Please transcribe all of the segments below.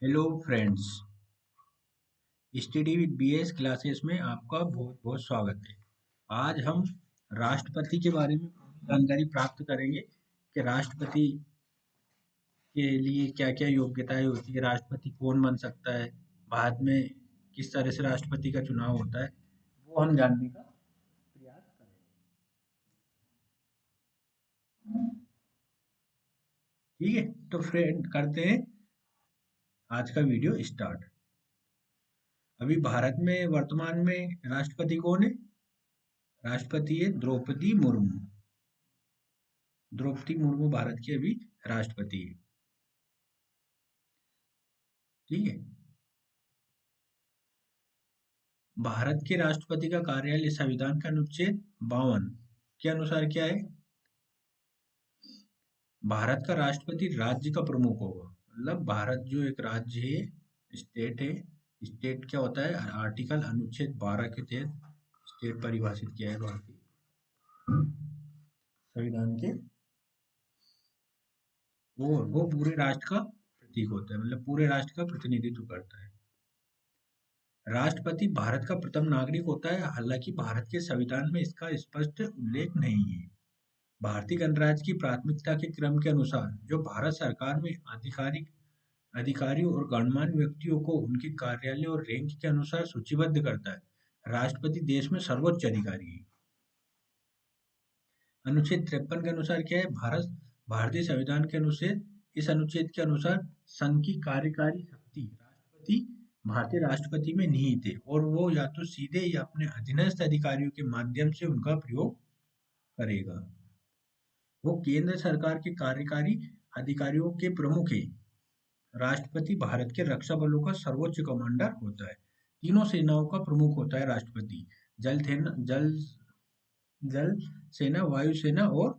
Hello friends, study with BS classes में आपका बहुत बहुत स्वागत है। आज हम राष्ट्रपति के बारे में जानकारी प्राप्त करेंगे कि राष्ट्रपति के लिए क्या क्या योग्यताएं होती है, राष्ट्रपति कौन बन सकता है, भारत में किस तरह से राष्ट्रपति का चुनाव होता है, वो हम जानने का प्रयास करेंगे। ठीक है, तो फ्रेंड करते हैं आज का वीडियो स्टार्ट। अभी भारत में वर्तमान में राष्ट्रपति कौन है? राष्ट्रपति है द्रौपदी मुर्मू। द्रौपदी मुर्मू भारत की अभी राष्ट्रपति है। ठीक है। भारत के राष्ट्रपति का कार्यालय संविधान का अनुच्छेद 52 के अनुसार क्या है? भारत का राष्ट्रपति राज्य का प्रमुख होगा। मतलब भारत जो एक राज्य है, स्टेट है। स्टेट क्या होता है? आर्टिकल अनुच्छेद 12 के तहत स्टेट परिभाषित किया है भारतीय संविधान के। वो पूरे राष्ट्र का प्रतीक होता है, मतलब पूरे राष्ट्र का प्रतिनिधित्व करता है। राष्ट्रपति भारत का प्रथम नागरिक होता है, हालांकि भारत के संविधान में इसका स्पष्ट उल्लेख नहीं है। भारतीय गणराज्य की प्राथमिकता के क्रम के अनुसार जो भारत सरकार में आधिकारिक अधिकारियों और गणमान्य व्यक्तियों को उनके कार्यालय और रैंक के अनुसार सूचीबद्ध करता है। राष्ट्रपति देश में सर्वोच्च अधिकारी है। अनुच्छेद 53 के अनुसार क्या है? भारतीय संविधान के अनुच्छेद इस अनुच्छेद के अनुसार संघ की कार्यकारी शक्ति राष्ट्रपति भारतीय राष्ट्रपति में निहित है और वो या तो सीधे या अपने अधीनस्थ अधिकारियों के माध्यम से उनका प्रयोग करेगा। वो केंद्र सरकार के कार्यकारी अधिकारियों के प्रमुख है। राष्ट्रपति भारत के रक्षा बलों का सर्वोच्च कमांडर होता है। तीनों सेनाओं का प्रमुख होता है राष्ट्रपति। जल सेना, जल सेना, वायुसेना और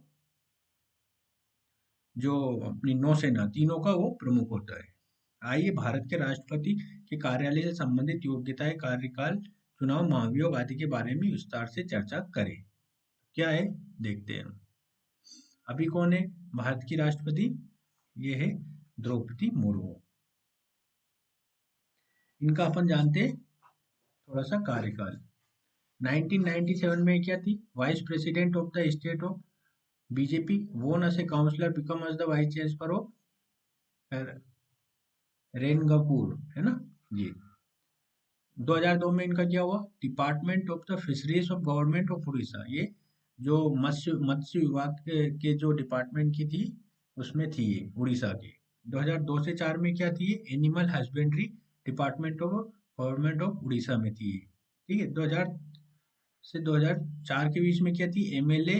जो अपनी नौसेना, तीनों का वो प्रमुख होता है। आइए भारत के राष्ट्रपति के कार्यालय से संबंधित योग्यताएं, कार्यकाल, चुनाव, महाभियोग आदि के बारे में विस्तार से चर्चा करें। क्या है देखते हैं। अभी कौन है भारत की राष्ट्रपति? ये है द्रौपदी मुर्मू। इनका अपन जानते हैं थोड़ा सा कार्यकाल। 1997 में क्या थी? Vice president of the state of BJP, won as a councillor, become as the vice chancellor of Rairangpur, है ना ये। 2002 में इनका क्या हुआ? Department of the fisheries of government of Orissa. ये जो मत्स्य मत्स्य विभाग के जो डिपार्टमेंट की थी, उसमें थी ये उड़ीसा के। 2002 से 4 में क्या थी? Animal husbandry department of government of Orissa में थी ये। ठीक है। 2000 से 2004 के बीच में क्या थी? MLA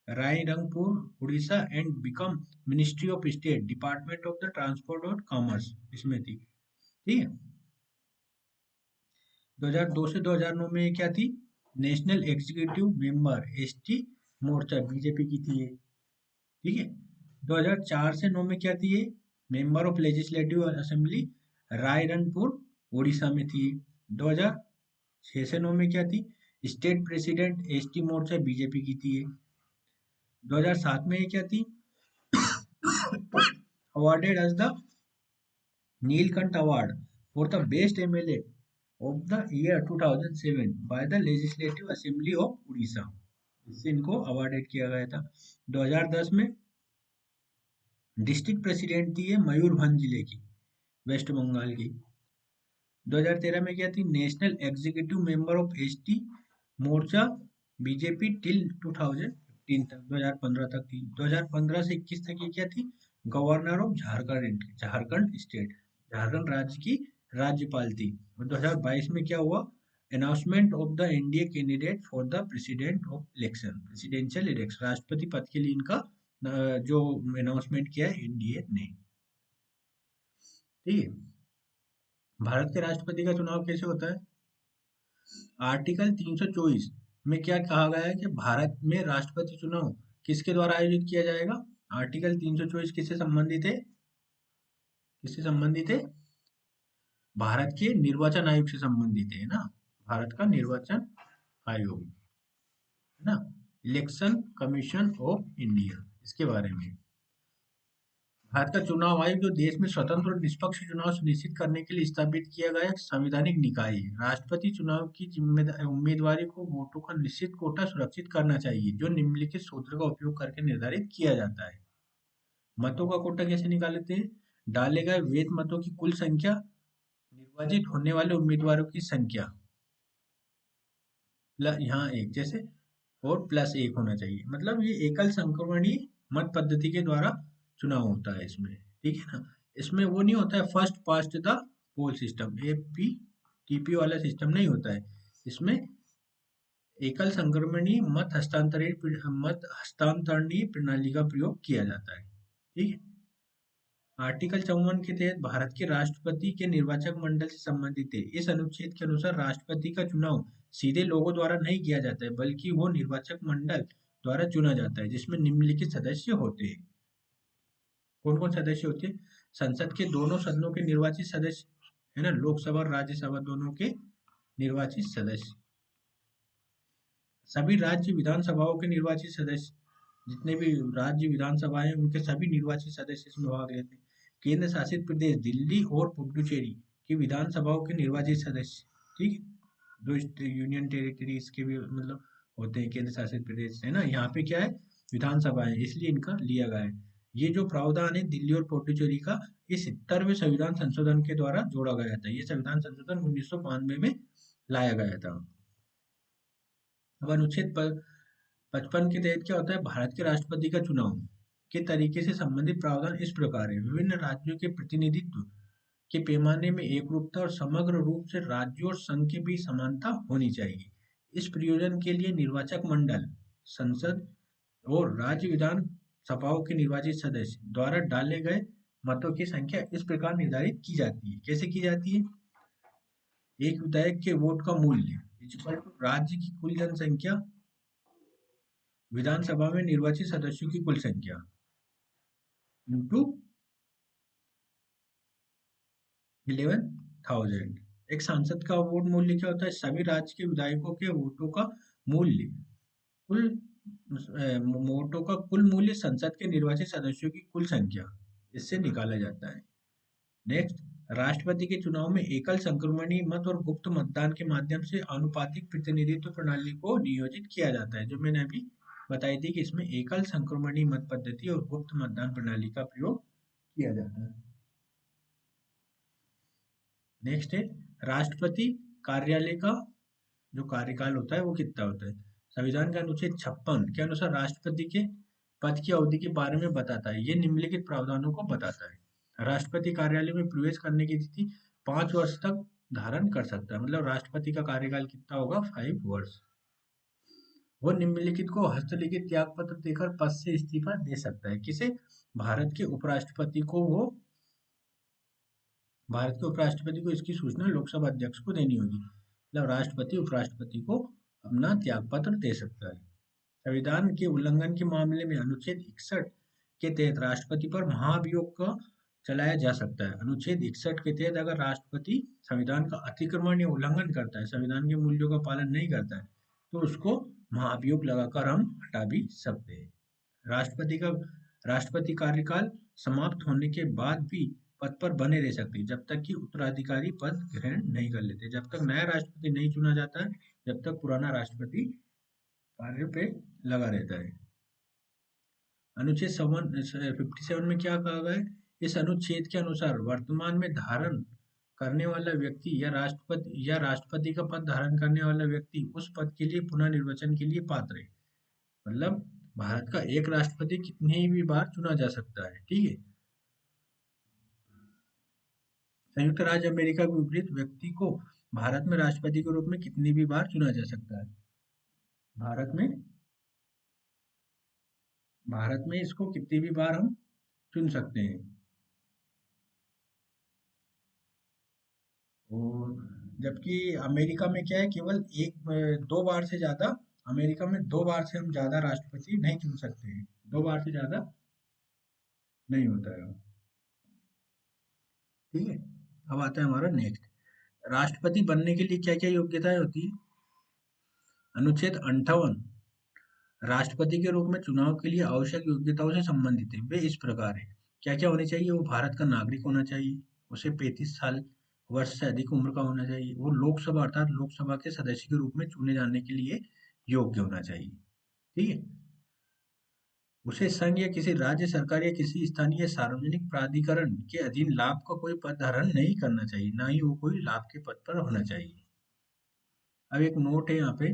Rairangpur Orissa and become ministry of state department of the transport और कॉमर्स, इसमें थी। ठीक है। 2002 से 2009 में क्या थी? नेशनल एग्जीक्यूटिव मेंबर एसटी मोर्चा, बीजेपी की थी ये। ठीक है। 2004 से 9 में क्या थी ये? Member of legislative assembly Rairangpur Orissa में थी। 2006 से 9 में क्या थी? स्टेट प्रेसिडेंट एसटी मोर्चा, बीजेपी की थी ये। 2007 में ये क्या थी? Awarded as the Neelkanth award for the best MLA of the year 2007 by the legislative assembly of Orissa. इससे इनको अवार्डेड किया गया था। 2010 में डिस्ट्रिक्ट प्रेसिडेंट थी ये मयूरभंज जिले की, वेस्ट बंगाल की। 2013 में क्या थी? National executive member of ST मोर्चा, बीजेपी टिल 2015 तक, 2015 तक थी। 2015 से 21 तक ये क्या थी? Governor of Jharkhand state, Jharkhand राज्य की राज्यपाल थी। और 2022 में क्या हुआ? Announcement of the NDA candidate for the president of election, presidential election, राष्ट्रपति पद के लिए इनका जो अनाउंसमेंट किया है एनडीए ने। ठीक है। भारत के राष्ट्रपति का चुनाव कैसे होता है? आर्टिकल 324 में क्या कहा गया है कि भारत में राष्ट्रपति चुनाव किसके द्वारा आयोजित किया जाएगा? आर्टिकल 324 किससे संबंधित है? किससे संबंधित है? भारत के निर्वाचन आयोग से संबंधित है ना। भारत का निर्वाचन आयोग, है ना, इलेक्शन कमीशन ऑफ इंडिया, इसके बारे में। भारत का चुनाव आयोग जो देश में स्वतंत्र और निष्पक्ष चुनाव सुनिश्चित करने के लिए स्थापित किया गया एक संवैधानिक निकाय है। राष्ट्रपति चुनाव की जिम्मेदारी उम्मीदवार को वोटों का निश्चित कोटा सुरक्षित करना चाहिए, जो निम्नलिखित सूत्र का उपयोग करके निर्धारित किया जाता है। मतों का कोटा कैसे निकालते हैं? डाले गए वैध मतों की कुल संख्या, निर्वाचित होने वाले उम्मीदवारों की संख्या, यहाँ एक जैसे, और प्लस एक होना चाहिए। मतलब ये एकल संक्रमणीय मत पद्धति के द्वारा चुनाव होता है इसमें, ठीक है ना। इसमें वो नहीं होता है first past the poll system, एपी टीपी वाला सिस्टम नहीं होता है इसमें। एकल संक्रमणीय मत हस्तांतरणीय प्रणाली का प्रयोग किया जाता है, ठीक है। आर्टिकल 54 के तहत भारत के राष्ट्रपति के निर्वाचक मंडल से संबंधित है। इस अनुच्छेद के अनुसार राष्ट्रपति का चुनाव सीधे लोगों द्वारा नहीं किया जाता है, बल्कि वो निर्वाचक मंडल द्वारा चुना जाता है, जिसमें निम्नलिखित सदस्य होते हैं। कौन कौन सदस्य होते हैं? संसद के दोनों सदनों के निर्वाचित सदस्य, है ना, लोकसभा और राज्यसभा दोनों के निर्वाचित सदस्य, सभी राज्य विधानसभाओं के निर्वाचित सदस्य, जितने भी राज्य विधानसभा है उनके सभी निर्वाचित सदस्य इसमें भाग लेते हैं। केंद्र शासित प्रदेश दिल्ली और पुडुचेरी की विधानसभाओं के निर्वाचित सदस्य, ठीक है। दो यूनियन टेरिटरीज के भी मतलब होते हैं केंद्र शासित प्रदेश, है ना। यहाँ पे क्या है, विधानसभा है, इसलिए इनका लिया गया है। ये जो प्रावधान है दिल्ली और पुडुचेरी का, ये 70वें संविधान संशोधन के द्वारा जोड़ा गया था। ये संविधान संशोधन 1992 में लाया गया था। अब अनुच्छेद 55 के तहत क्या होता है, भारत के राष्ट्रपति का चुनाव के तरीके से संबंधित प्रावधान इस प्रकार है। विभिन्न राज्यों के प्रतिनिधित्व के पैमाने में एकरूपता और समग्र रूप से राज्यों और संघ के बीच समानता होनी चाहिए। इस प्रयोजन के लिए निर्वाचक मंडल, संसद और राज्य विधान सभाओं के निर्वाचित सदस्य द्वारा डाले गए मतों की संख्या इस प्रकार निर्धारित की जाती है। कैसे की जाती है? एक विधायक के वोट का मूल्य इक्वल टू राज्य की कुल जनसंख्या विधानसभा में निर्वाचित सदस्यों की कुल संख्या इंटू 11,000। एक सांसद का वोट मूल्य क्या होता है? सभी राज्य के विधायकों के वोटों का मूल्य, कुल वोटों का कुल मूल्य संसद के निर्वाचित सदस्यों की कुल संख्या, इससे निकाला जाता है। नेक्स्ट, राष्ट्रपति के चुनाव में एकल संक्रमणीय मत और गुप्त मतदान के माध्यम से आनुपातिक प्रतिनिधित्व प्रणाली को नियोजित किया जाता है, जो मैंने अभी बताई थी कि इसमें एकल संक्रमणीय मत पद्धति और गुप्त मतदान प्रणाली का प्रयोग किया जाता है। नेक्स्ट है, राष्ट्रपति कार्यालय का जो कार्यकाल होता है वो कितना होता है? संविधान का अनुच्छेद 56 के अनुसार राष्ट्रपति के पद की अवधि के बारे में बताता है। ये निम्नलिखित प्रावधानों को बताता है। राष्ट्रपति कार्यालय में प्रवेश करने की तिथि 5 वर्ष तक धारण कर सकता है। मतलब राष्ट्रपति का कार्यकाल कितना होगा? 5 वर्ष। वो निम्नलिखित को हस्तलिखित त्याग पत्र देकर पद से इस्तीफा दे सकता है। किसे? भारत के उपराष्ट्रपति को। वो भारत के उपराष्ट्रपति को इसकी सूचना लोकसभा अध्यक्ष को देनी होगी। मतलब राष्ट्रपति उपराष्ट्रपति को अपना त्याग पत्र दे सकता है। संविधान के उल्लंघन के मामले में अनुच्छेद 61 के तहत राष्ट्रपति पर महाभियोग का चलाया जा सकता है। अनुच्छेद 61 के तहत अगर राष्ट्रपति संविधान का अतिक्रमण या उल्लंघन करता है, संविधान के मूल्यों का पालन नहीं करता है, तो उसको महाभियोग लगाकर हम हटा भी सकते हैं। राष्ट्रपति कार्यकाल समाप्त होने के बाद भी पद पर बने रह सकते हैं, जब तक कि उत्तराधिकारी पद ग्रहण नहीं कर लेते। जब तक नया राष्ट्रपति नहीं चुना जाता है, जब तक पुराना राष्ट्रपति कार्य पे लगा रहता है। अनुच्छेद 57 में क्या कहा गया है? इस अनुच्छेद के अनुसार वर्तमान में धारण करने वाला व्यक्ति या राष्ट्रपति का पद धारण करने वाला व्यक्ति उस पद के लिए पुनः निर्वाचन के लिए पात्र है। मतलब भारत का एक राष्ट्रपति कितनी भी बार चुना जा सकता है, ठीक है। संयुक्त राज्य अमेरिका के विपरीत व्यक्ति को भारत में राष्ट्रपति के रूप में कितनी भी बार चुना जा सकता है। भारत में इसको कितनी भी बार हम चुन सकते हैं। और जबकि अमेरिका में क्या है, केवल दो बार से ज्यादा, अमेरिका में 2 बार से हम ज्यादा राष्ट्रपति नहीं चुन सकते हैं। 2 बार से ज्यादा नहीं होता है, ठीक है। अब आता है हमारा नेक्स्ट, राष्ट्रपति बनने के लिए क्या क्या योग्यताएं होती है? अनुच्छेद 58 राष्ट्रपति के रूप में चुनाव के लिए आवश्यक योग्यताओं से संबंधित है। वे इस प्रकार है। क्या क्या होने चाहिए? वो भारत का नागरिक होना चाहिए, उसे 35 वर्ष से अधिक उम्र का होना चाहिए, वो लोकसभा अर्थात लोकसभा के सदस्य के रूप में चुने जाने के लिए योग्य होना चाहिए। ठीक है, उसे संघ या किसी राज्य सरकार या किसी स्थानीय सार्वजनिक प्राधिकरण के अधीन लाभ का कोई पद धारण नहीं करना चाहिए, ना ही वो कोई लाभ के पद पर होना चाहिए। अब एक नोट है यहाँ पे,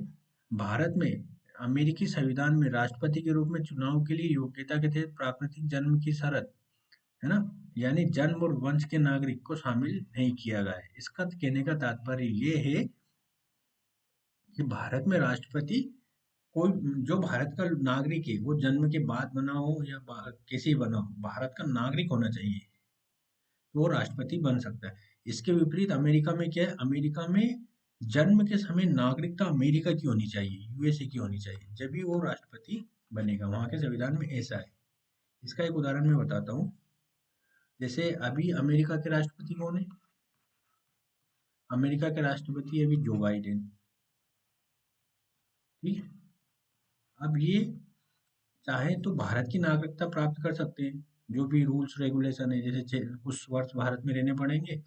भारत में अमेरिकी संविधान में राष्ट्रपति के रूप में चुनाव के लिए योग्यता के तहत प्राकृतिक जन्म की शर्त, है ना, यानी जन्म और वंश के नागरिक को शामिल नहीं किया गया है। इसका कहने का तात्पर्य ये है कि भारत में राष्ट्रपति कोई, जो भारत का नागरिक है, वो जन्म के बाद बना हो या कैसे बना हो, भारत का नागरिक होना चाहिए तो वो राष्ट्रपति बन सकता है। इसके विपरीत अमेरिका में क्या है? अमेरिका में जन्म के समय नागरिकता अमेरिका की होनी चाहिए, यूएसए की होनी चाहिए, जब भी वो राष्ट्रपति बनेगा। वहां के संविधान में ऐसा है। इसका एक उदाहरण मैं बताता हूँ। जैसे अभी अमेरिका के राष्ट्रपति कौन है? अमेरिका के राष्ट्रपति अभी जो बाइडेन। ठीक है, अब ये चाहे तो भारत की नागरिकता प्राप्त कर सकते हैं, जो भी रूल्स रेगुलेशन है, जैसे कुछ वर्ष भारत में रहने पड़ेंगे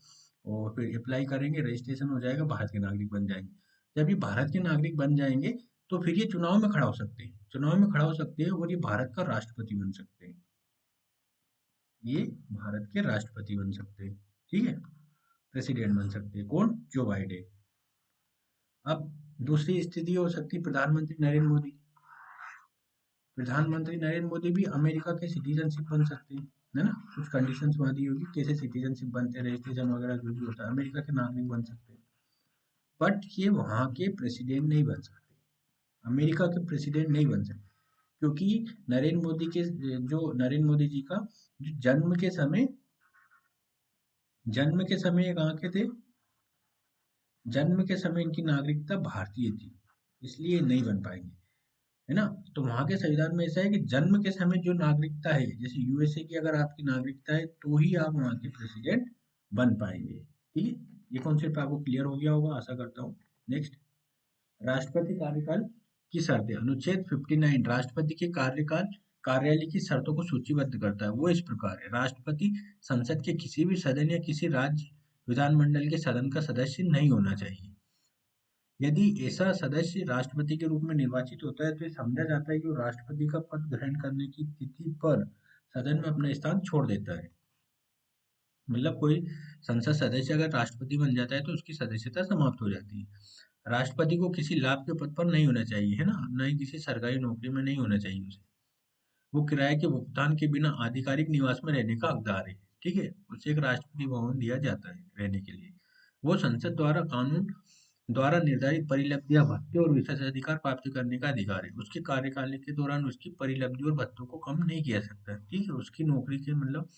और फिर अप्लाई करेंगे, रजिस्ट्रेशन हो जाएगा, भारत के नागरिक बन जाएंगे। जब ये भारत के नागरिक बन जाएंगे तो फिर ये चुनाव में खड़ा हो सकते हैं, चुनाव में खड़ा हो सकते हैं और ये भारत का राष्ट्रपति बन सकते हैं, ये भारत के राष्ट्रपति बन सकते हैं। ठीक है, प्रेसिडेंट बन सकते हैं। कौन? Joe Biden. अब दूसरी स्थिति हो सकती है प्रधानमंत्री नरेंद्र मोदी। प्रधानमंत्री नरेंद्र मोदी भी अमेरिका के सिटीजनशिप बन सकते हैं, है ना, कुछ कंडीशंस वहाँ दी होगी कैसे सिटीजनशिप बनते हैं, रजिस्ट्रेशन वगैरह जो भी होता है, अमेरिका के नागरिक बन सकते हैं। बट ये वहाँ के प्रेसिडेंट नहीं बन सकते, अमेरिका के प्रेसिडेंट नहीं बन सकते, क्योंकि नरेंद्र मोदी के, जो नरेंद्र मोदी जी का जो जन्म के समय ये कहाँ के थे? जन्म के समय इनकी नागरिकता भारतीय थी, इसलिए नहीं बन पाएंगे, है ना। तो वहां के संविधान में ऐसा है कि जन्म के समय जो नागरिकता है, जैसे यूएसए की अगर आपकी नागरिकता है तो ही आप वहां के प्रेसिडेंट बन पाएंगे। ठीक है, ये कॉन्सेप्ट आपको क्लियर हो गया होगा, आशा करता हूँ। नेक्स्ट, राष्ट्रपति कार्यकाल की शर्तें। अनुच्छेद 59 राष्ट्रपति के कार्यकाल कार्यालय की शर्तों को सूचीबद्ध करता है। वो इस प्रकार है: राष्ट्रपति संसद के किसी भी सदन या किसी राज्य विधानमंडल के सदन का सदस्य नहीं होना चाहिए। यदि ऐसा सदस्य राष्ट्रपति के रूप में निर्वाचित होता है तो ये समझा जाता है कि वो राष्ट्रपति का पद ग्रहण करने की तिथि पर सदन में अपना स्थान छोड़ देता है। मतलब कोई संसद सदस्य अगर राष्ट्रपति बन जाता है तो उसकी सदस्यता समाप्त हो जाती है। राष्ट्रपति को किसी लाभ के पद पर नहीं होना चाहिए, है ना, न ही किसी सरकारी नौकरी में नहीं होना चाहिए उसे। वो किराए के भुगतान के बिना आधिकारिक निवास में रहने का हकदार है। ठीक है, उसे एक राष्ट्रपति भवन दिया जाता है रहने के लिए। वो संसद द्वारा कानून द्वारा निर्धारित परिलब्धियां, भत्ते और विशेषाधिकार प्राप्त करने का अधिकार है। उसके कार्यकाल के दौरान उसकी परिलब्धि और भत्तों को कम नहीं किया सकता है। ठीक है, उसकी नौकरी के मतलब,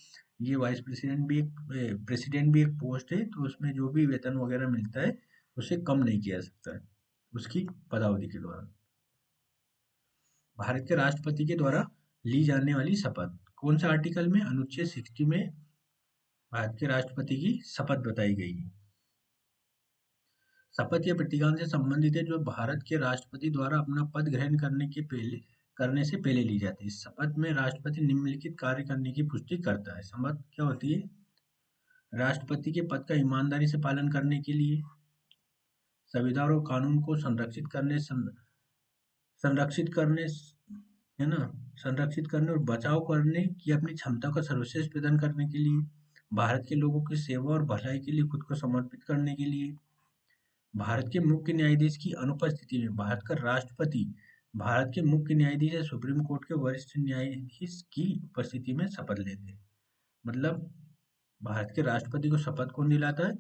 ये वाइस प्रेसिडेंट भी एक, प्रेसिडेंट भी एक पोस्ट है, तो उसमें जो भी वेतन वगैरह मिलता है उसे कम नहीं किया सकता है उसकी पदावधि के दौरान। भारत के राष्ट्रपति के द्वारा ली जाने वाली शपथ, कौन सा आर्टिकल में? अनुच्छेद 60 में भारत के राष्ट्रपति की शपथ बताई गई है। शपथ या प्रतिज्ञा से संबंधित है जो भारत के राष्ट्रपति द्वारा अपना पद ग्रहण करने से पहले ली जाती है। इस शपथ में राष्ट्रपति निम्नलिखित कार्य करने की पुष्टि करता है। शपथ क्या होती है? राष्ट्रपति के पद का ईमानदारी से पालन करने के लिए, संविधान और कानून को संरक्षित करने, है ना, संरक्षित करने और बचाव करने की अपनी क्षमता का सर्वश्रेष्ठ प्रदान करने के लिए, भारत के लोगों की सेवा और भलाई के लिए खुद को समर्पित करने के लिए, भारत के मुख्य न्यायाधीश की अनुपस्थिति में भारत का राष्ट्रपति भारत के मुख्य न्यायाधीश या सुप्रीम कोर्ट के वरिष्ठ न्यायाधीश की उपस्थिति में शपथ लेते हैं। मतलब भारत के राष्ट्रपति को शपथ कौन दिलाता है?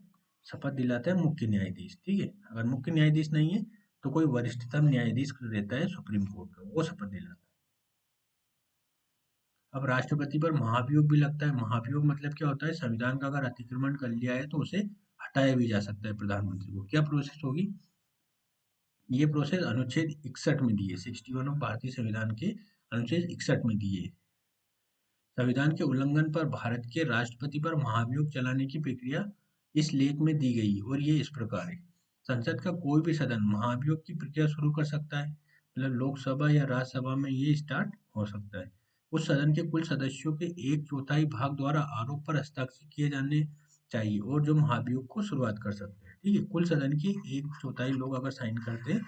शपथ दिलाता है मुख्य न्यायाधीश। ठीक है, अगर मुख्य न्यायाधीश नहीं है तो कोई वरिष्ठतम न्यायाधीश रहता है सुप्रीम कोर्ट का, वो शपथ दिलाता है। अब राष्ट्रपति पर महाभियोग भी लगता है। महाभियोग मतलब क्या होता है? संविधान का अगर अतिक्रमण कर लिया है तो उसे हटाया भी जा सकता है प्रधानमंत्री को। क्या प्रोसेस होगी? ये प्रोसेस अनुच्छेद 61 में दी है, 61 ऑफ भारतीय संविधान के अनुच्छेद 61 में दी है। संविधान के उल्लंघन पर भारत के राष्ट्रपति पर महाभियोग चलाने की प्रक्रिया इस लेख में दी गई और ये इस प्रकार है: संसद का कोई भी सदन महाभियोग की प्रक्रिया शुरू कर सकता है, मतलब लोकसभा या राज्यसभा में ये स्टार्ट हो सकता है। उस सदन के कुल सदस्यों के 1/4 भाग द्वारा आरोप पर हस्ताक्षर किए जाने चाहिए और जो महाभियोग को शुरुआत कर सकते हैं। ठीक है, कुल सदन के 1/4 लोग अगर साइन करते हैं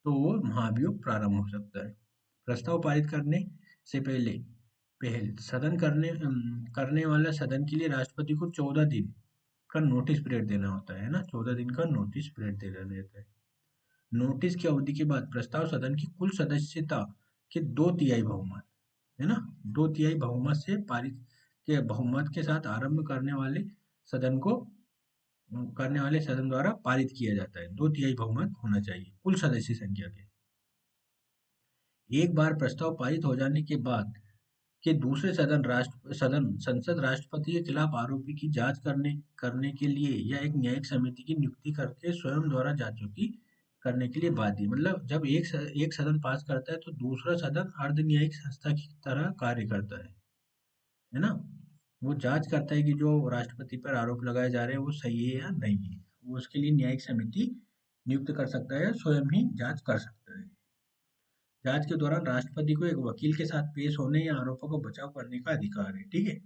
तो वो महाभियोग प्रारंभ हो सकता है। प्रस्ताव पारित करने से पहल सदन करने वाला सदन के लिए राष्ट्रपति को 14 दिन का नोटिस पीरियड देना होता है ना, 14 दिन का नोटिस पीरियड देना रहता है। नोटिस की अवधि के बाद प्रस्ताव सदन की कुल सदस्यता के 2/3 बहुमत, है ना, 2/3 बहुमत से पारित के बहुमत के साथ आरंभ करने वाले सदन द्वारा पारित किया जाता है। 2/3 बहुमत होना चाहिए कुल सदस्य संख्या के। एक बार प्रस्ताव पारित हो जाने के बाद के दूसरे संसद राष्ट्रपति के खिलाफ आरोपी की जांच करने के लिए या एक न्यायिक समिति की नियुक्ति करके स्वयं द्वारा जांचों की करने के लिए बाध्य है। मतलब जब एक सदन पास करता है तो दूसरा सदन अर्ध न्यायिक संस्था की तरह कार्य करता है ना। वो जांच करता है कि जो राष्ट्रपति पर आरोप लगाए जा रहे हैं वो सही है या नहीं है। वो उसके लिए न्यायिक समिति नियुक्त कर सकता है, स्वयं ही जांच कर सकता है। जांच के दौरान राष्ट्रपति को एक वकील के साथ पेश होने या आरोपों को बचाव करने का अधिकार है। ठीक है,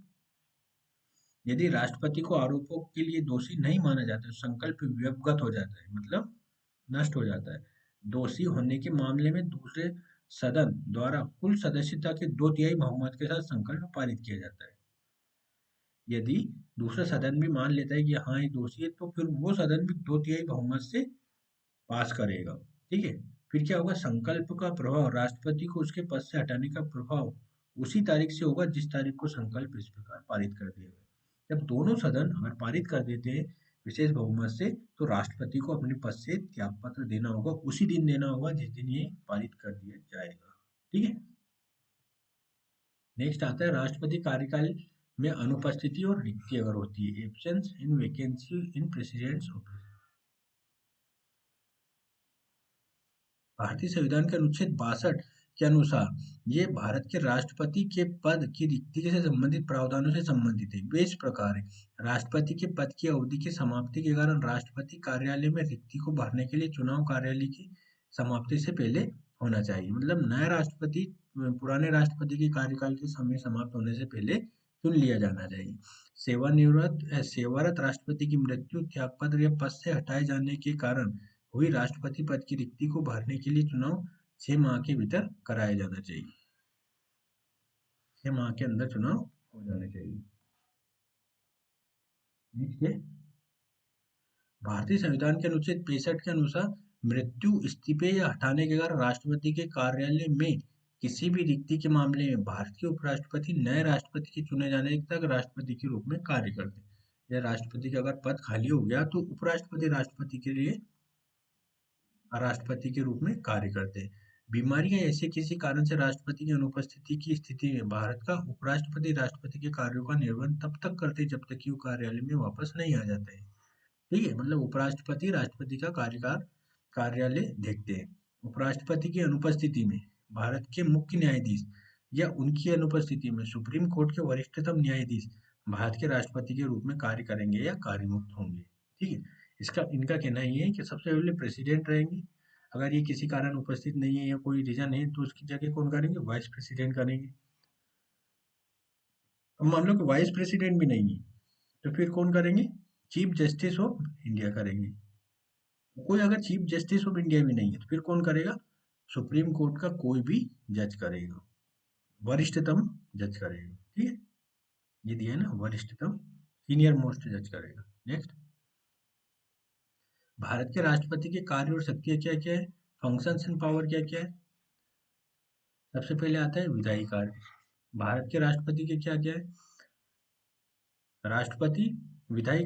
यदि राष्ट्रपति को आरोपों के लिए दोषी नहीं माना जाता तो संकल्प व्यवगत हो जाता है, मतलब नष्ट हो जाता है। दोषी होने के मामले में दूसरे सदन द्वारा कुल सदस्यता के 2/3 बहुमत के साथ संकल्प पारित किया जाता है। यदि दूसरा सदन भी मान लेता है कि हाँ ये दोषी है तो फिर वो सदन भी 2/3 बहुमत से पास करेगा। ठीक है, फिर क्या होगा, संकल्प का प्रभाव राष्ट्रपति को उसके पद से हटाने का प्रभाव उसी तारीख से होगा जिस तारीख को संकल्प इस प्रकार पारित कर दिया गया। जब दोनों सदन अगर पारित कर देते हैं विशेष बहुमत से तो राष्ट्रपति को अपने पद से त्याग पत्र देना होगा, उसी दिन देना होगा जिस दिन ये पारित कर दिया जाएगा। ठीक है, नेक्स्ट आता है राष्ट्रपति कार्यकाल में अनुपस्थिति और रिक्ति अगर होती है, absence in vacancy in president's office. भारतीय संविधान के अनुच्छेद 62 के अनुसार ये भारत के राष्ट्रपति के पद की रिक्ति से संबंधित प्रावधानों से संबंधित है। वे इस प्रकार है, राष्ट्रपति के पद की अवधि की समाप्ति के कारण राष्ट्रपति कार्यालय में रिक्ति को भरने के लिए चुनाव कार्यालय की समाप्ति से पहले होना चाहिए। मतलब नया राष्ट्रपति पुराने राष्ट्रपति के कार्यकाल के समय समाप्त होने से पहले चुन लिया जाना चाहिए। सेवारत राष्ट्रपति की मृत्यु, त्यागपत्र या पद से हटाए जाने के कारण हुई राष्ट्रपति पद की रिक्ति को भरने के लिए चुनाव 6 माह के भीतर कराया जाना चाहिए। 6 माह के अंदर चुनाव हो जाना चाहिए। नेक्स्ट है भारतीय संविधान के अनुच्छेद 65 के अनुसार मृत्यु, इस्तीफे या हटाने के कारण राष्ट्रपति के कार्यालय में किसी भी रिक्ति के मामले में भारत के उपराष्ट्रपति नए राष्ट्रपति के चुने जाने तक राष्ट्रपति के रूप में कार्य करते हैं। या राष्ट्रपति का अगर पद खाली हो गया तो उपराष्ट्रपति राष्ट्रपति के लिए राष्ट्रपति के रूप में कार्य करते हैं। बीमारी या ऐसे किसी कारण से राष्ट्रपति की अनुपस्थिति की स्थिति में भारत का उपराष्ट्रपति राष्ट्रपति के कार्यों का निर्वहन तब तक करते जब तक कि वो कार्यालय में वापस नहीं आ जाते हैं। ठीक है, मतलब उपराष्ट्रपति राष्ट्रपति का कार्यालय देखते हैं। उपराष्ट्रपति की अनुपस्थिति में भारत के मुख्य न्यायाधीश या उनकी अनुपस्थिति में सुप्रीम कोर्ट के वरिष्ठतम न्यायाधीश भारत के राष्ट्रपति के रूप में कार्य करेंगे या कार्यमुक्त होंगे। ठीक है, इनका कहना ये है कि सबसे पहले प्रेसिडेंट रहेंगे, अगर ये किसी कारण उपस्थित नहीं है या कोई रीजन है तो उसकी जगह कौन करेंगे, वाइस प्रेसिडेंट करेंगे। अब मान लो कि वाइस प्रेसिडेंट भी नहीं है तो फिर कौन करेंगे, चीफ जस्टिस ऑफ इंडिया करेंगे। कोई अगर चीफ जस्टिस ऑफ इंडिया भी नहीं है तो फिर कौन करेगा, सुप्रीम कोर्ट का कोई भी जज करेगा, वरिष्ठतम जज करेगा। ठीक है, ये दिया है ना, वरिष्ठतम सीनियर मोस्ट जज करेगा। नेक्स्ट, भारत के राष्ट्रपति के कार्य और शक्तियां क्या क्या है, फंक्शंस एंड पावर क्या क्या है। सबसे पहले आता है विधायी कार्य। भारत के राष्ट्रपति के क्या क्या है, राष्ट्रपति विधायी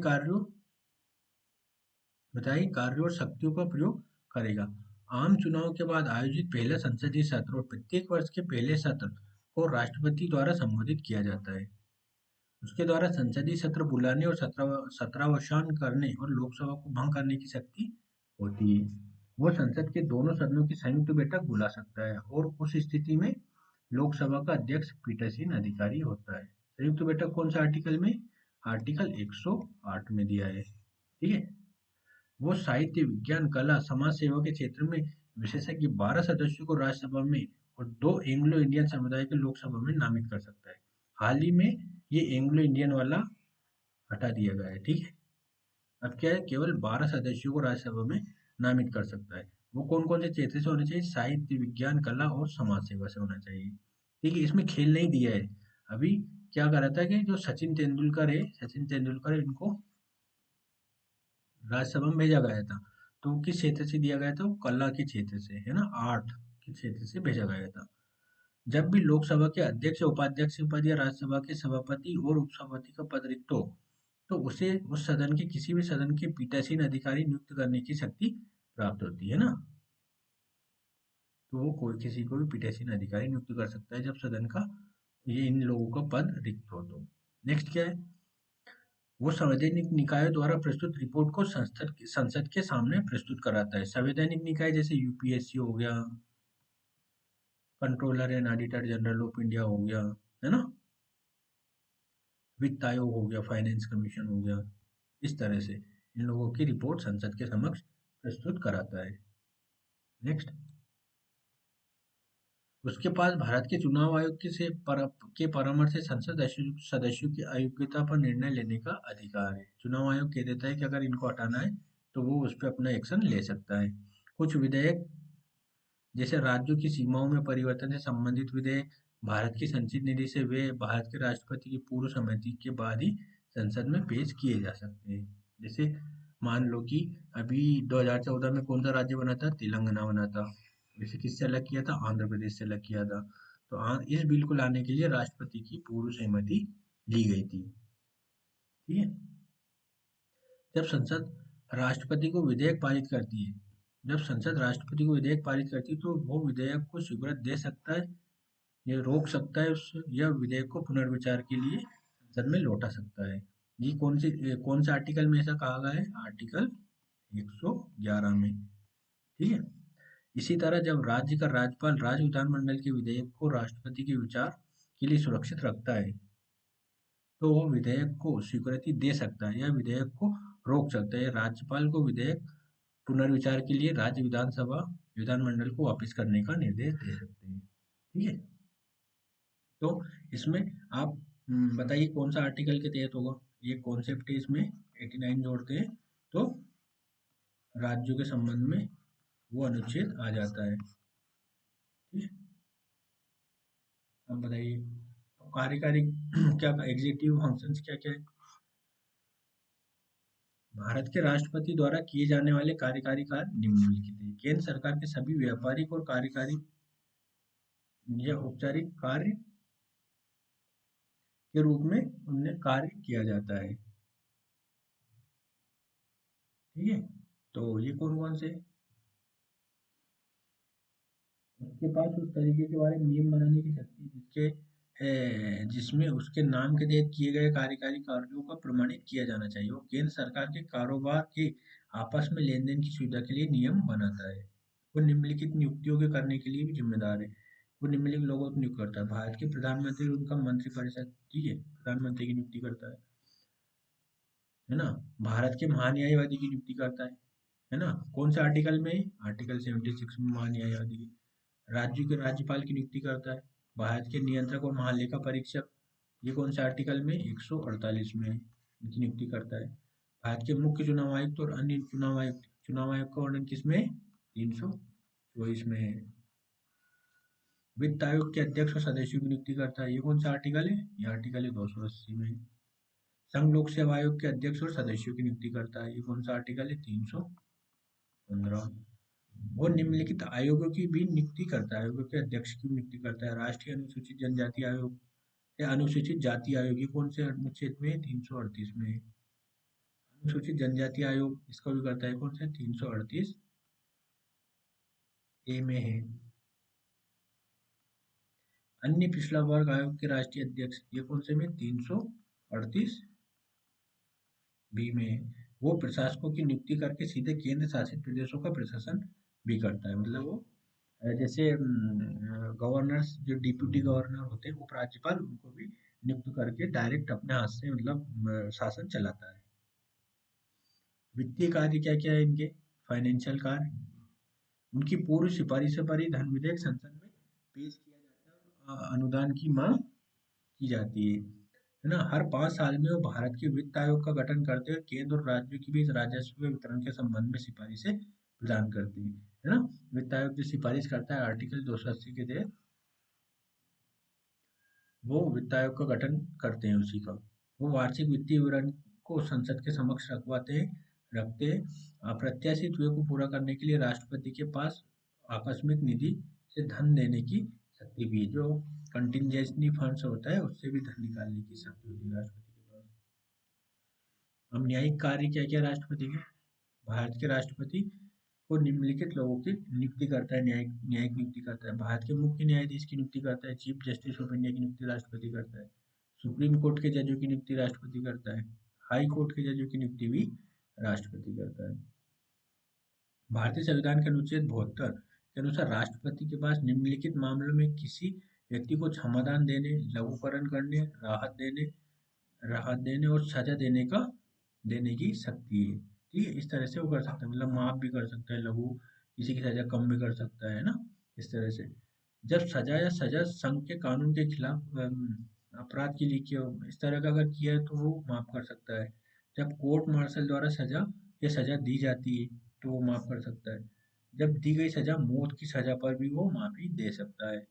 कार्यों और शक्तियों का प्रयोग करेगा। आम चुनाव के बाद आयोजित पहला संसदीय सत्र और प्रत्येक वर्ष के पहले सत्र को राष्ट्रपति द्वारा संबोधित किया जाता है। उसके द्वारा संसदीय सत्र बुलाने और सत्रावसान करने और लोकसभा को भंग करने की शक्ति होती है। वो संसद के दोनों सदनों की संयुक्त बैठक बुला सकता है और उस स्थिति में लोकसभा का अध्यक्ष पीठासीन अधिकारी होता है। संयुक्त बैठक कौन सा आर्टिकल में, आर्टिकल 108 में दिया है। ठीक है, वो साहित्य, विज्ञान, कला, समाज सेवा के क्षेत्र में विशेषज्ञ 12 सदस्यों को राज्यसभा में और 2 एंग्लो इंडियन समुदाय के लोकसभा में नामित कर सकता है। हाल ही में ये एंग्लो इंडियन वाला हटा दिया गया है, ठीक है। अब क्या है, केवल 12 सदस्यों को राज्यसभा में नामित कर सकता है। वो कौन कौन से क्षेत्र से होने चाहिए? साहित्य, विज्ञान, कला और समाज सेवा से होना चाहिए। ठीक है, इसमें खेल नहीं दिया है। अभी क्या करा था कि जो सचिन तेंदुलकर है, सचिन तेंदुलकर इनको राज्यसभा में भेजा गया था। तो वो किस क्षेत्र से दिया गया था? वो कला के क्षेत्र से, है ना, आर्ट के क्षेत्र से भेजा गया था। जब भी लोकसभा के अध्यक्ष या उपाध्यक्ष पद या राज्यसभा के सभापति और उपसभापति का पद रिक्त हो, तो उसे उस सदन के किसी भी सदन के पीठासीन अधिकारी नियुक्त करने की शक्ति प्राप्त होती है ना। तो वो कोई किसी को भी पीठासीन अधिकारी नियुक्त कर सकता है जब सदन का ये इन लोगों का पद रिक्त हो तो। नेक्स्ट क्या है? वो संवैधानिक निकायों द्वारा प्रस्तुत रिपोर्ट को संसद के सामने प्रस्तुत कराता है। संवैधानिक निकाय जैसे यूपीएससी हो गया, controller and auditor general of India हो गया, है ना, वित्त आयोग हो गया, फाइनेंस कमीशन हो गया, इस तरह से इन लोगों की रिपोर्ट संसद के समक्ष प्रस्तुत कराता है। नेक्स्ट, उसके पास भारत के चुनाव आयोग के परामर्श से संसद सदस्यों की अयोग्यता पर निर्णय लेने का अधिकार है। चुनाव आयोग कह देता है कि अगर इनको हटाना है तो वो उस पर अपना एक्शन ले सकता है। कुछ विधेयक जैसे राज्यों की सीमाओं में परिवर्तन से संबंधित विधेयक भारत की संचित निधि से वे भारत के राष्ट्रपति की पूर्व सहमति के बाद ही संसद में पेश किए जा सकते हैं। जैसे मान लो कि अभी 2014 में कौन सा राज्य बना था? तेलंगाना बना था। वैसे किससे अलग किया था? आंध्र प्रदेश से अलग किया था। तो इस बिल को लाने के लिए राष्ट्रपति की पूर्व सहमति ली गई थी। ठीक है। जब संसद राष्ट्रपति को विधेयक पारित करती है जब संसद राष्ट्रपति को विधेयक पारित करती है तो वो विधेयक को स्वीकृत दे सकता है, ये रोक सकता है उस या विधेयक को पुनर्विचार के लिए संसद में लौटा सकता है। ये कौन से आर्टिकल में ऐसा कहा गया है? आर्टिकल 111 में। ठीक है। इसी तरह जब राज्य का राज्यपाल राज्य विधानमंडल के विधेयक को राष्ट्रपति के विचार के लिए सुरक्षित रखता है तो वो विधेयक को स्वीकृति दे सकता है या विधेयक को रोक सकता है। राज्यपाल को विधेयक पुनर्विचार के लिए राज्य विधानमंडल को वापस करने का निर्देश दे सकते हैं। ठीक है। तो इसमें आप बताइए कौन सा आर्टिकल के तहत होगा? ये कॉन्सेप्ट है, इसमें 89 जोड़ते हैं तो राज्यों के संबंध में वो अनुच्छेद आ जाता है। ठीक है। अब बताइए कार्यकारी क्या एग्जीक्यूटिव फंक्शंस क्या क्या है? भारत के राष्ट्रपति द्वारा किए जाने वाले कार्यकारी कार्य निम्नलिखित हैं। केंद्र सरकार के सभी व्यापारिक और कार्यकारी या औपचारिक कार्य के रूप में उन्हें कार्य किया जाता है। ठीक है। तो ये कौन कौन से? उसके पास उस तरीके के बारे में नियम बनाने की शक्ति जिसमें उसके नाम के तहत किए गए कार्यकारी कार्यों का प्रमाणित किया जाना चाहिए। वो केंद्र सरकार के कारोबार के आपस में लेन देन की सुविधा के लिए नियम बनाता है। वो निम्नलिखित नियुक्तियों के करने के लिए भी जिम्मेदार है। वो निम्नलिखित लोगों को नियुक्त करता है। भारत के प्रधानमंत्री और उनका मंत्रिपरिषद, ठीक है, प्रधानमंत्री की नियुक्ति करता है ना। भारत के महान्यायवादी की नियुक्ति करता है ना। कौन से आर्टिकल में? आर्टिकल 76 में महान्यायवादी की। राज्य के राज्यपाल की नियुक्ति करता है। भारत के नियंत्रक और महालेखा परीक्षक, ये कौन से आर्टिकल में? 148 में इनकी नियुक्ति करता है। भारत के मुख्य चुनाव आयुक्त और अन्य चुनाव आयोग का वर्णन किसमें? 324 में है। वित्त आयोग के अध्यक्ष और सदस्यों की नियुक्ति करता है। ये कौन सा आर्टिकल है? ये आर्टिकल है 280 में। संघ लोक सेवा आयोग के अध्यक्ष और सदस्यों की नियुक्ति करता है। ये कौन सा आर्टिकल है? 315। वो निम्नलिखित आयोगों की भी नियुक्ति करता है। आयोगों के अध्यक्ष की नियुक्ति करता है। राष्ट्रीय अनुसूचित जनजाति आयोग या अनुसूचित जाति आयोग, ये कौन से अनुच्छेद में? 338 में। अनुसूचित जनजाति आयोग इसको भी करता है। कौन से? 338 ए में है। अन्य पिछड़ा वर्ग आयोग के राष्ट्रीय अध्यक्ष, ये कौन से में? 338 बी में है। वो प्रशासकों की नियुक्ति करके सीधे केंद्र शासित प्रदेशों का प्रशासन भी करता है। मतलब वो जैसे गवर्नर्स, जो डिप्यूटी गवर्नर होते हैं, उपराज्यपाल, उनको भी नियुक्त करके डायरेक्ट अपने हाथ से मतलब शासन चलाता है। वित्तीय कार्य क्या क्या है इनके? फाइनेंशियल कार्य। उनकी पूर्व सिफारिशों पर ही धन विधेयक संसद में पेश किया जाता है और अनुदान की मांग की जाती है ना। हर 5 साल में वो भारत के वित्त आयोग का गठन करते हैं, केंद्र और राज्यों के बीच राजस्व वितरण के संबंध में सिफारिशें प्रदान करती है ना। वित्त आयोग जो सिफारिश करता है आर्टिकल 280 के तहत, वो वित्त आयोग का गठन करते हैं उसी का। वो वार्षिक वित्तीय विवरण को संसद के समक्ष रखते हैं। अप्रत्याशित व्यय को पूरा करने के लिए राष्ट्रपति के पास आकस्मिक निधि से धन देने की शक्ति भी है। जो कंटिजेंसी फंड्स होता है उससे भी धन निकालने की शक्ति होती है राष्ट्रपति के पास। अब न्यायिक कार्य क्या क्या राष्ट्रपति के? भारत के राष्ट्रपति को निम्नलिखित लोगों की नियुक्ति करता है, न्यायिक नियुक्ति करता है। भारत के मुख्य न्यायाधीश की नियुक्ति करता है, चीफ जस्टिस ऑफ इंडिया की नियुक्ति राष्ट्रपति करता है। सुप्रीम कोर्ट के जजों की नियुक्ति राष्ट्रपति करता है। हाई कोर्ट के जजों की नियुक्ति भी राष्ट्रपति करता है। भारतीय संविधान के अनुच्छेद 72 के अनुसार राष्ट्रपति के पास निम्नलिखित मामलों में किसी व्यक्ति को क्षमादान देने, लघुकरण करने, राहत देने और सजा देने की शक्ति है। ठीक है, इस तरह से वो कर सकता है, मतलब माफ भी कर सकता है, लघु किसी की सजा कम भी कर सकता है ना, इस तरह से। जब सजा या सजा संघ के कानून के खिलाफ अपराध के लिए किया, इस तरह का अगर किया है तो वो माफ कर सकता है। जब कोर्ट मार्शल द्वारा सजा दी जाती है तो वो माफ कर सकता है। जब दी गई सजा मौत की सजा पर भी वो माफी दे सकता है।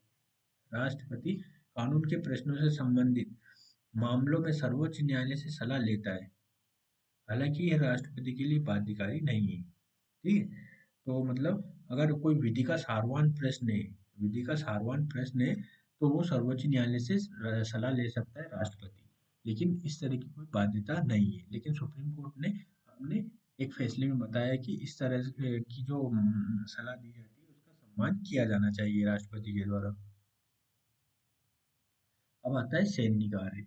राष्ट्रपति कानून के प्रश्नों से संबंधित मामलों में सर्वोच्च न्यायालय से सलाह लेता है, हालांकि यह राष्ट्रपति के लिए बाध्यकारी नहीं है। ठीक है, तो मतलब अगर कोई विधि का सारवान प्रश्न है तो वो सर्वोच्च न्यायालय से सलाह ले सकता है राष्ट्रपति, लेकिन इस तरह की कोई बाध्यता नहीं है। लेकिन सुप्रीम कोर्ट ने अपने एक फैसले में बताया कि इस तरह की जो सलाह दी जाती है उसका सम्मान किया जाना चाहिए राष्ट्रपति के द्वारा। अब आता है सैन्य कार्य।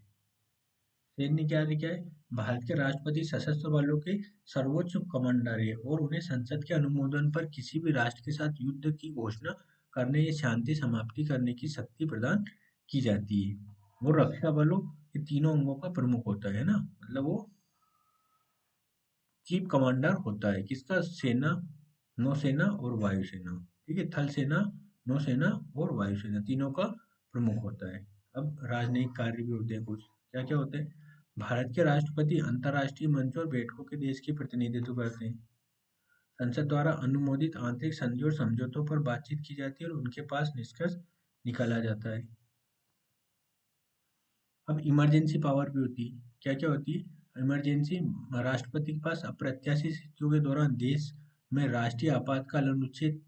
सैन्य कार्य क्या है? भारत के राष्ट्रपति सशस्त्र बलों के सर्वोच्च कमांडर है और उन्हें संसद के अनुमोदन पर किसी भी राष्ट्र के साथ युद्ध की घोषणा करने या शांति समाप्ति करने की शक्ति प्रदान की जाती है। वो रक्षा बलों के तीनों अंगों का प्रमुख होता है ना, मतलब वो चीफ कमांडर होता है किसका? सेना, नौसेना और वायुसेना। ठीक है, थल सेना, नौसेना और वायुसेना तीनों का प्रमुख होता है। अब राजनयिक कार्य भी होते हैं कुछ, क्या क्या होते हैं? भारत के राष्ट्रपति अंतर्राष्ट्रीय मंचों और बैठकों के देश की प्रतिनिधित्व करते हैं। संसद द्वारा अनुमोदित आंतरिक संधि और समझौतों पर बातचीत की जाती है और उनके पास निष्कर्ष निकाला जाता है। अब इमरजेंसी पावर भी होती है, क्या क्या होती है? इमरजेंसी, राष्ट्रपति के पास अप्रत्याशित स्थितियों के दौरान देश में राष्ट्रीय आपातकाल अनुच्छेद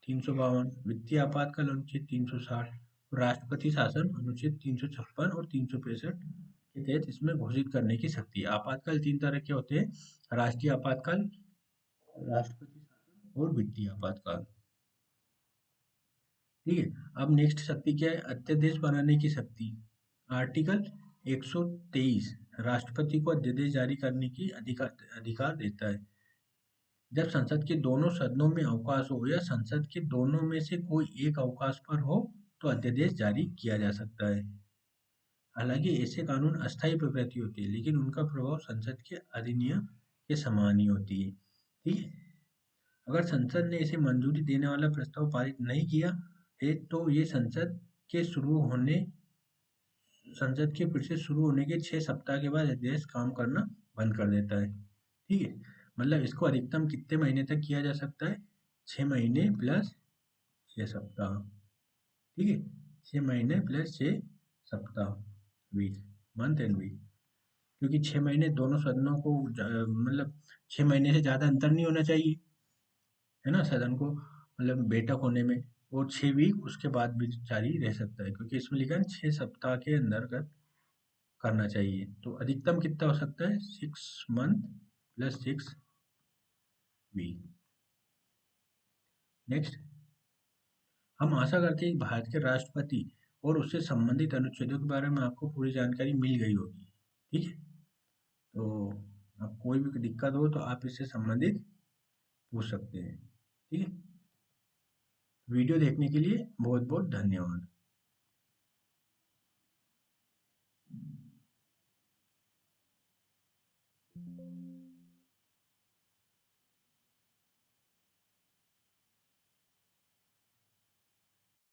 352, वित्तीय आपातकाल अनुच्छेद 360, राष्ट्रपति शासन अनुच्छेद 356 और 365 के तहत इसमें घोषित करने की शक्ति है। आपातकाल 3 तरह के होते हैं, राष्ट्रीय आपातकाल, राष्ट्रपति शासन और वित्तीय आपातकाल। ठीक है, अब नेक्स्ट शक्ति क्या है? अध्यादेश बनाने की शक्ति। आर्टिकल 123 राष्ट्रपति को अध्यादेश जारी करने की अधिकार देता है। जब संसद के दोनों सदनों में अवकाश हो या संसद के दोनों में से कोई एक अवकाश पर हो तो अध्यादेश जारी किया जा सकता है। हालांकि ऐसे कानून अस्थायी प्रकृति होती है, लेकिन उनका प्रभाव संसद के अधिनियम के समान ही होती है। ठीक है, अगर संसद ने इसे मंजूरी देने वाला प्रस्ताव पारित नहीं किया है तो ये संसद के फिर से शुरू होने के 6 सप्ताह के बाद अध्यादेश काम करना बंद कर देता है। ठीक है, मतलब इसको अधिकतम कितने महीने तक किया जा सकता है? 6 महीने प्लस 6 सप्ताह। ठीक है, 6 महीने प्लस 6 सप्ताह, वीक, मंथ एंड वीक। क्योंकि 6 महीने दोनों सदनों को मतलब 6 महीने से ज़्यादा अंतर नहीं होना चाहिए, है ना, सदन को मतलब बैठक होने में। और 6 वीक उसके बाद भी जारी रह सकता है, क्योंकि इसमें लिखा है 6 सप्ताह के अंतर्गत करना चाहिए। तो अधिकतम कितना हो सकता है? 6 मंथ प्लस 6 वीक। नेक्स्ट, हम आशा करते हैं कि भारत के राष्ट्रपति और उससे संबंधित अनुच्छेदों के बारे में आपको पूरी जानकारी मिल गई होगी। ठीक है, तो अब कोई भी दिक्कत हो तो आप इससे संबंधित पूछ सकते हैं। ठीक है, वीडियो देखने के लिए बहुत बहुत धन्यवाद।